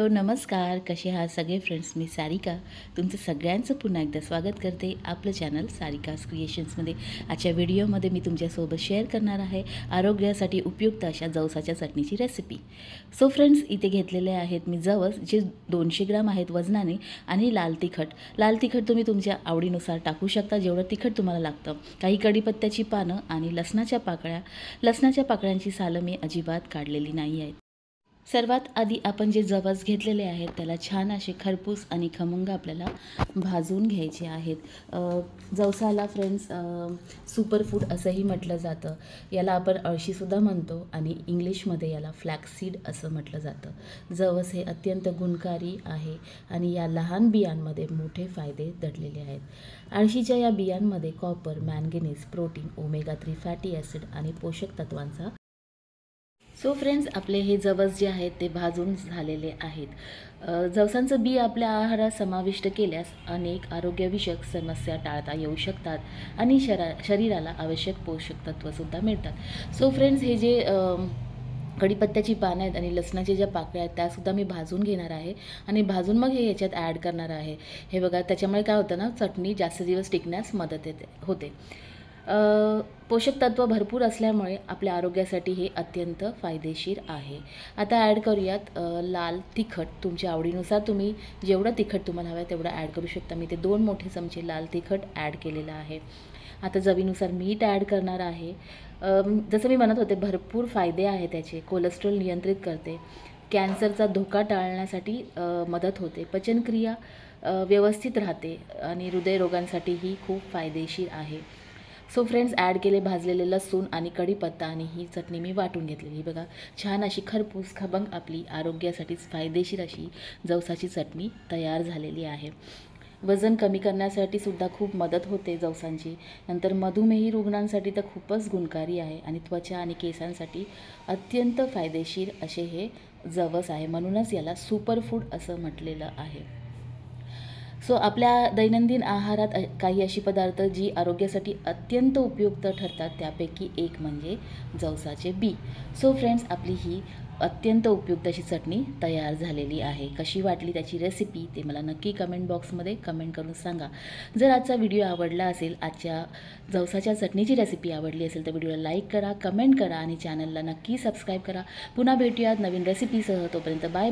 Hello नमस्कार, कसे आहात सगळे फ्रेंड्स. मी सारिका तुमचं सगळ्यांचं पुन्हा एकदा स्वागत करते आपलं चॅनल सारिकाज क्रिएशन्समध्ये. आजच्या व्हिडिओमध्ये मी तुमच्यासोबत शेअर करणार आहे आरोग्यासाठी उपयुक्त अशा जवसाच्या चटणीची रेसिपी. सो फ्रेंड्स, इथे घेतलेले आहेत मी जवस, जे 200 ग्राम आहेत वजनाने, आणि लाल तिखट तुम्ही तुमच्या आवडीनुसार टाकू शकता, जेवढं तिखट तुम्हाला लागतं. काही कढीपत्त्याची पानं आणि लसणाच्या पाकळ्यांची सालं मी अजिबात काढलेली नाही आहेत. सर्वात आधी आपण जे जवस घेतलेले आहेत त्याला छान असे खरपूस आणि खमंग आपल्याला भाजून घ्यायचे आहेत. जवसाला फ्रेंड्स सुपरफूड असंही म्हटलं जातं. याला आपण अळशीसुद्धा म्हणतो आणि इंग्लिशमध्ये याला फ्लॅक्सीड असं म्हटलं जातं. जवस हे अत्यंत गुणकारी आहे आणि या लहान बियांमध्ये मोठे फायदे दडलेले आहेत. अळशीच्या या बियांमध्ये copper, manganese, protein, omega 3 fatty acid आणि पोषक तत्वांचा. सो फ्रेंड्स, आपले हे जवस जे आहेत ते भाजून झालेले आहेत. जवसांचं बी आपल्या आहारात समाविष्ट केल्यास अनेक आरोग्यविषयक समस्या टाळता येऊ शकतात आणि शरीराला आवश्यक पोषक तत्त्वसुद्धा मिळतात. सो फ्रेंड्स, हे जे कढीपत्त्याची पानं आहेत आणि लसणाच्या ज्या पाकळ्या आहेत त्यासुद्धा मी भाजून घेणार आहे आणि भाजून मग हे याच्यात ॲड करणार आहे. हे बघा, त्याच्यामुळे काय होतं ना, चटणी जास्त दिवस टिकण्यास मदत होते. पोषक तत्व भरपूर असल्यामुळे आपल्या आरोग्यासाठी हे अत्यंत फायदेशीर आहे. आता ॲड करूयात लाल तिखट. तुमच्या आवडीनुसार तुम्ही जेवढं तिखट तुम्हाला हवं आहे तेवढं ॲड करू शकता. मी ते 2 मोठे चमचे लाल तिखट ॲड केलेलं आहे. आता चवीनुसार मीठ ॲड करणार आहे. जसं मी म्हणत होते, भरपूर फायदे आहेत त्याचे. कोलेस्ट्रॉल नियंत्रित करते, कॅन्सरचा धोका टाळण्यासाठी मदत होते, पचनक्रिया व्यवस्थित राहते आणि हृदयरोगांसाठीही खूप फायदेशीर आहे. सो फ्रेंड्स, ॲड केले भाजलेले लसूण आणि कढीपत्ता आणि ही चटणी मी वाटून घेतलेली. बघा, छान अशी खरपूस खमंग आपली आरोग्यासाठीच फायदेशीर अशी जवसाची चटणी तयार झालेली आहे. वजन कमी करण्यासाठी सुद्धा खूप मदत होते जवसांची. नंतर मधुमेही रुग्णांसाठी तर खूपच गुणकारी आहे आणि त्वचा आणि केसांसाठी अत्यंत फायदेशीर असे हे जवस आहे. म्हणूनच याला सुपरफूड असं म्हटलेलं आहे. सो आपल्या दैनंदिन आहारात काही अशी पदार्थ जी आरोग्यासाठी अत्यंत उपयुक्त ठरतात, त्यापैकी एक म्हणजे जवसाचे बी. सो फ्रेंड्स, आपली ही अत्यंत उपयुक्त अशी चटणी तयार झालेली आहे. कशी वाटली त्याची रेसिपी ते मला नक्की कमेंट बॉक्समध्ये कमेंट करून सांगा. जर आजचा व्हिडिओ आवडला असेल, आजच्या जवसाच्या चटणीची रेसिपी आवडली असेल तर व्हिडिओला लाईक करा, कमेंट करा आणि चॅनलला नक्की सबस्क्राईब करा. पुन्हा भेटूयात नवीन रेसिपीसह. तोपर्यंत बाय.